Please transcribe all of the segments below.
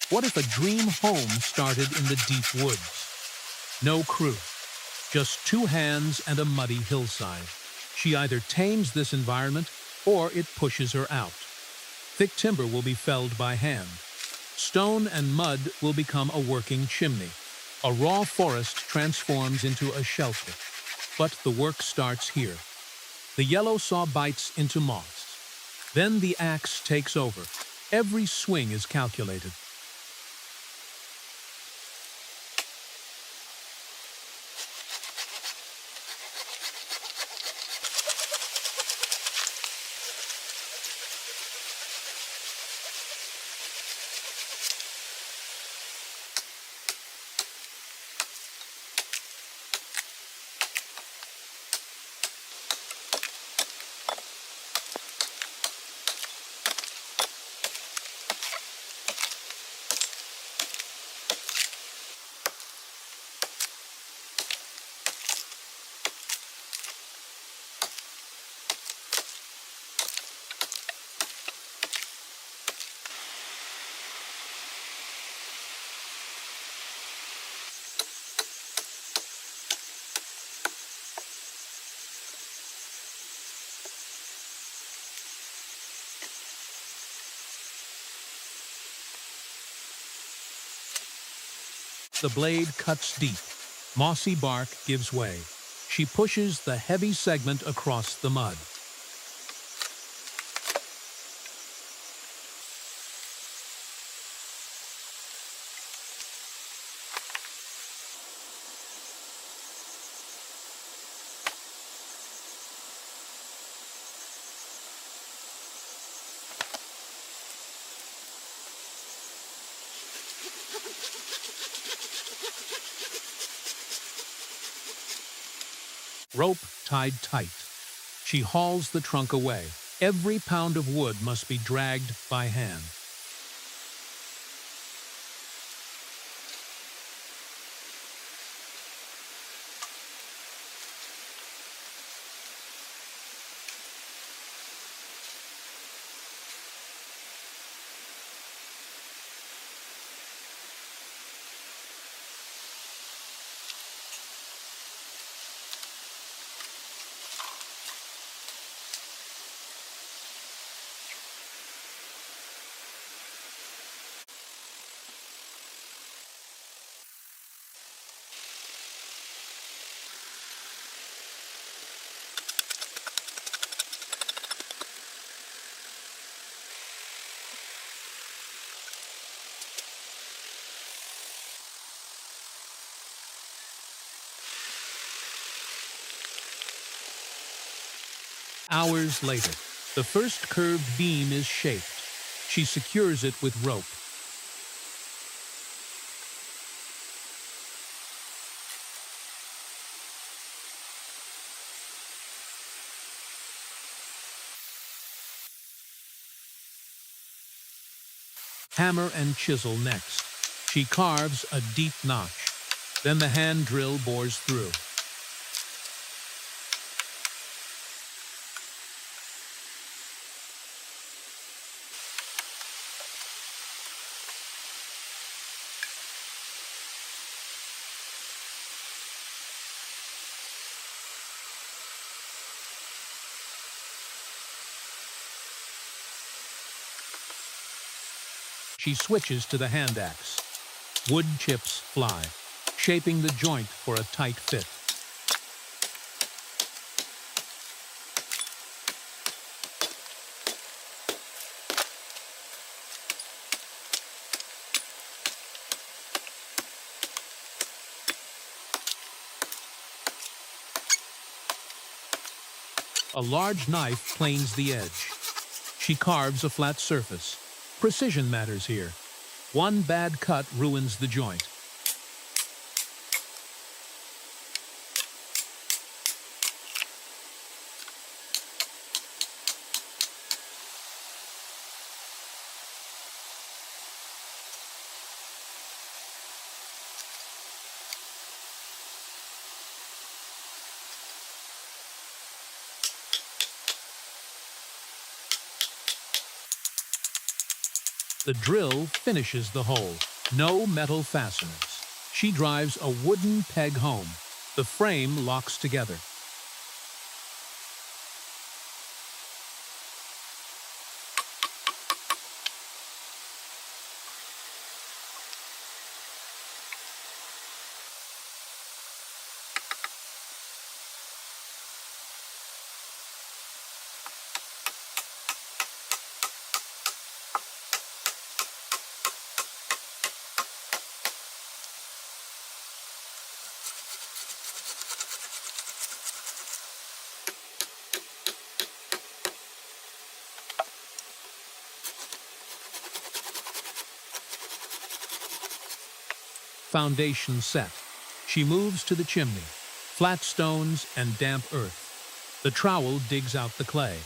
What if a dream home started in the deep woods? No crew, just two hands and a muddy hillside. She either tames this environment or it pushes her out. Thick timber will be felled by hand. Stone and mud will become a working chimney. A raw forest transforms into a shelter. But the work starts here. The yellow saw bites into moss. Then the axe takes over. Every swing is calculated. The blade cuts deep. Mossy bark gives way. She pushes the heavy segment across the mud. Rope tied tight. She hauls the trunk away. Every pound of wood must be dragged by hand. Hours later, the first curved beam is shaped. She secures it with rope. Hammer and chisel next. She carves a deep notch. Then the hand drill bores through. She switches to the hand axe. Wood chips fly, shaping the joint for a tight fit. A large knife planes the edge. She carves a flat surface. Precision matters here. One bad cut ruins the joint. The drill finishes the hole. No metal fasteners. She drives a wooden peg home. The frame locks together. Foundation set. She moves to the chimney. Flat stones and damp earth. The trowel digs out the clay.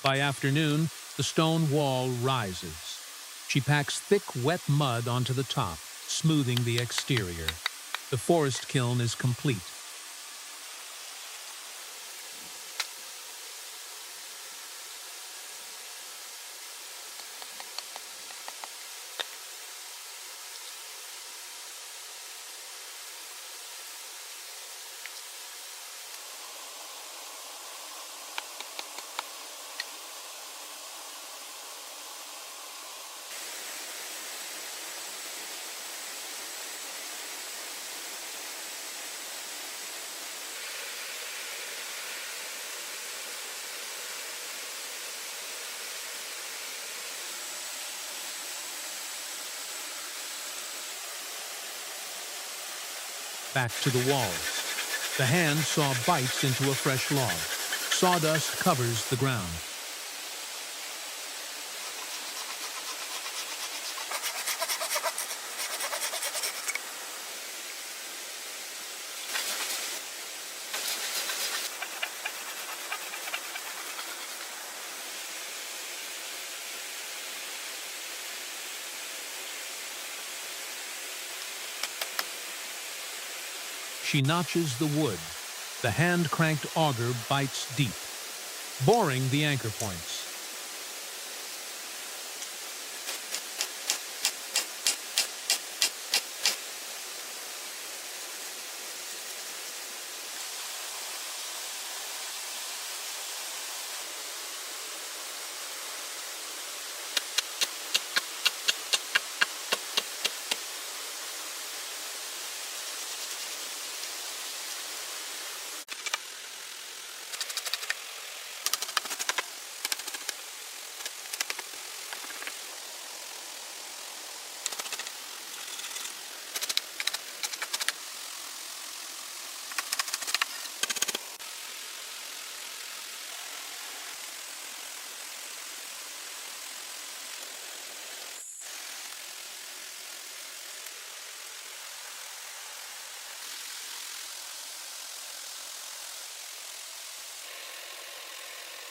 By afternoon, the stone wall rises. She packs thick, wet mud onto the top, smoothing the exterior. The forest kiln is complete. Back to the walls. The hand saw bites into a fresh log. Sawdust covers the ground. She notches the wood. The hand-cranked auger bites deep, boring the anchor points.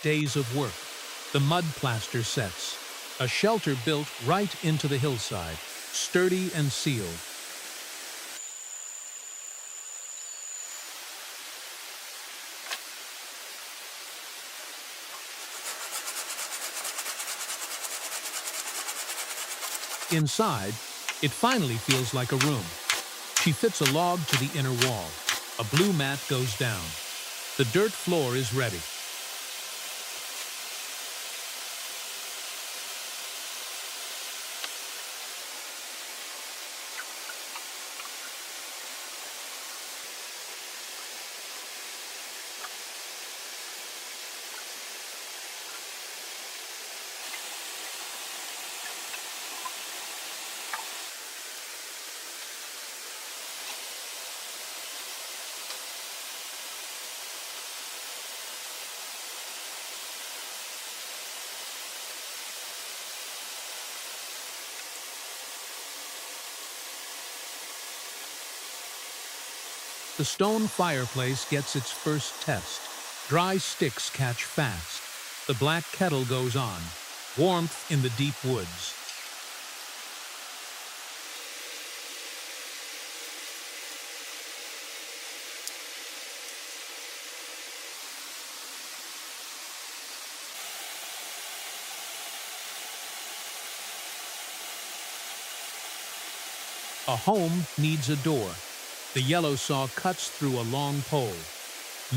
Days of work. The mud plaster sets. A shelter built right into the hillside, sturdy and sealed. Inside, it finally feels like a room. She fits a log to the inner wall. A blue mat goes down. The dirt floor is ready. The stone fireplace gets its first test. Dry sticks catch fast. The black kettle goes on. Warmth in the deep woods. A home needs a door. The yellow saw cuts through a long pole,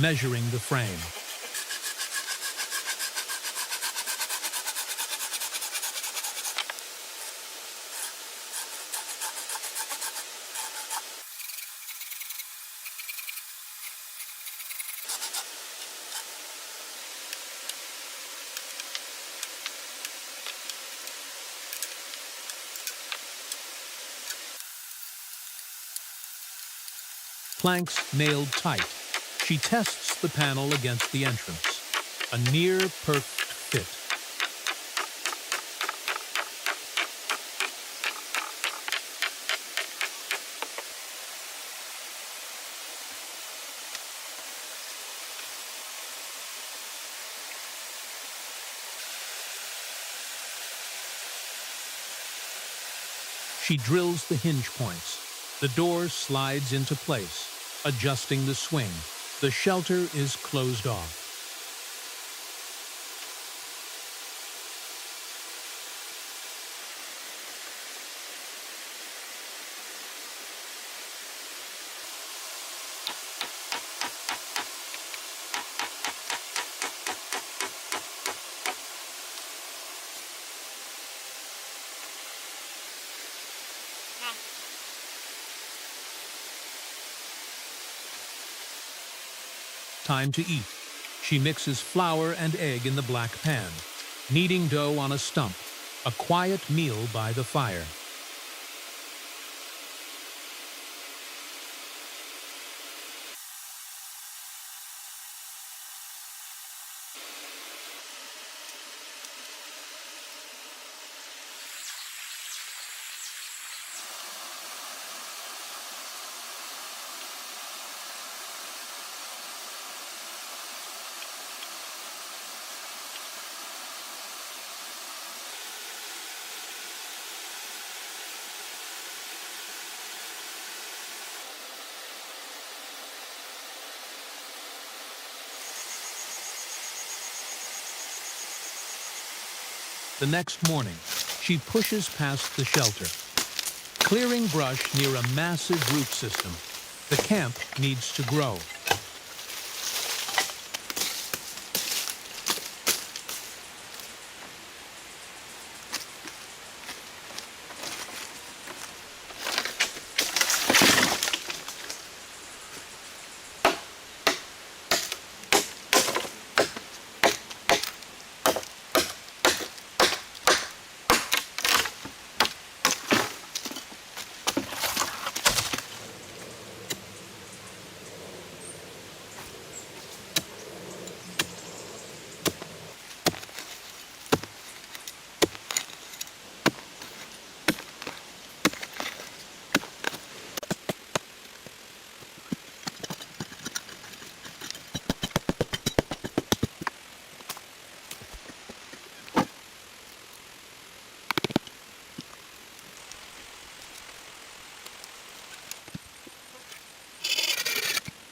measuring the frame. Planks nailed tight. She tests the panel against the entrance. A near-perfect fit. She drills the hinge points. The door slides into place, adjusting the swing. The shelter is closed off. Time to eat. She mixes flour and egg in the black pan, kneading dough on a stump, a quiet meal by the fire. The next morning, she pushes past the shelter, clearing brush near a massive root system. The camp needs to grow.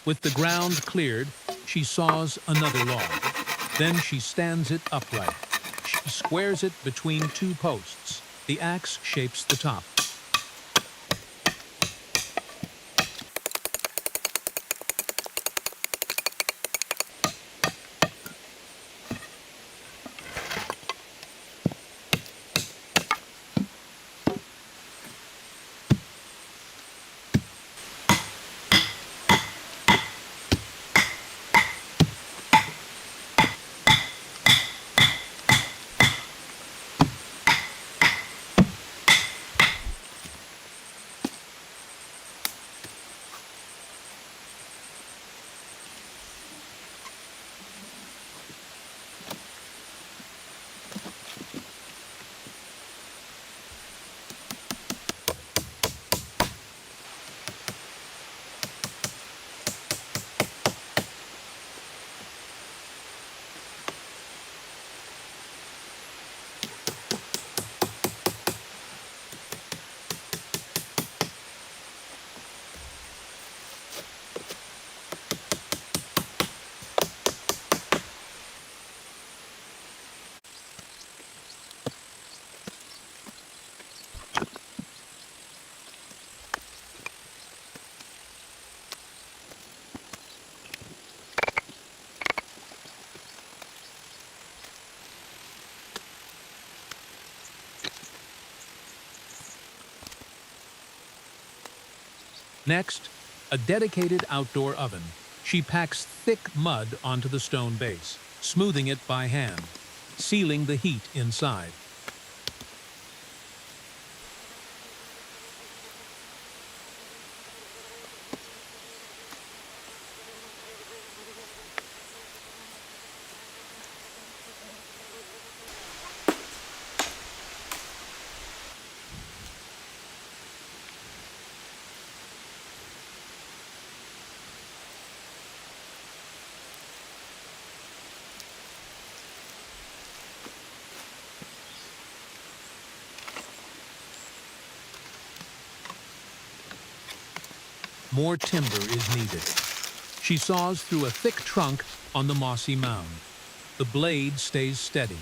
With the ground cleared, she saws another log. Then she stands it upright. She squares it between two posts. The axe shapes the top. Next, a dedicated outdoor oven. She packs thick mud onto the stone base, smoothing it by hand, sealing the heat inside. More timber is needed. She saws through a thick trunk on the mossy mound. The blade stays steady.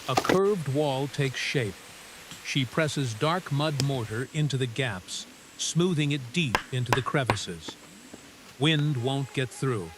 A curved wall takes shape. She presses dark mud mortar into the gaps, smoothing it deep into the crevices. Wind won't get through.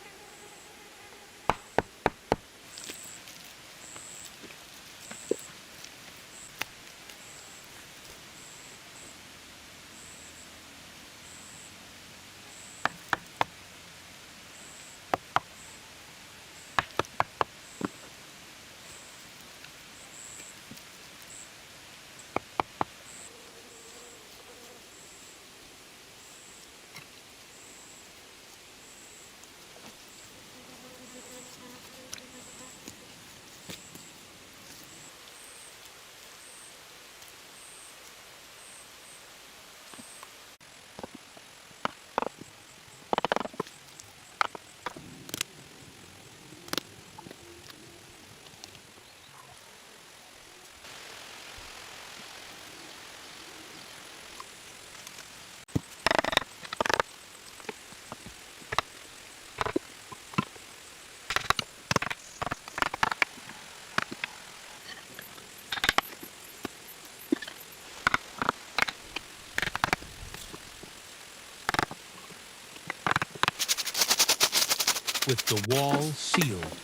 With the wall sealed,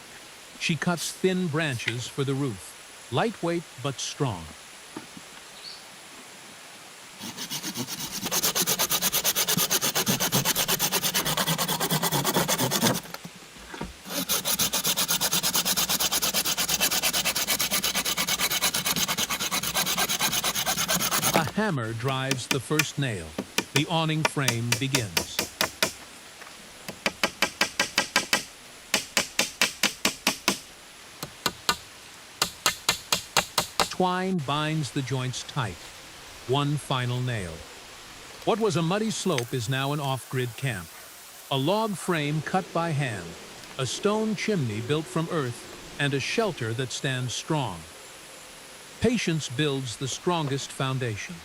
she cuts thin branches for the roof, lightweight but strong. A hammer drives the first nail. The awning frame begins. Twine binds the joints tight. One final nail. What was a muddy slope is now an off-grid camp. A log frame cut by hand, a stone chimney built from earth, and a shelter that stands strong. Patience builds the strongest foundation.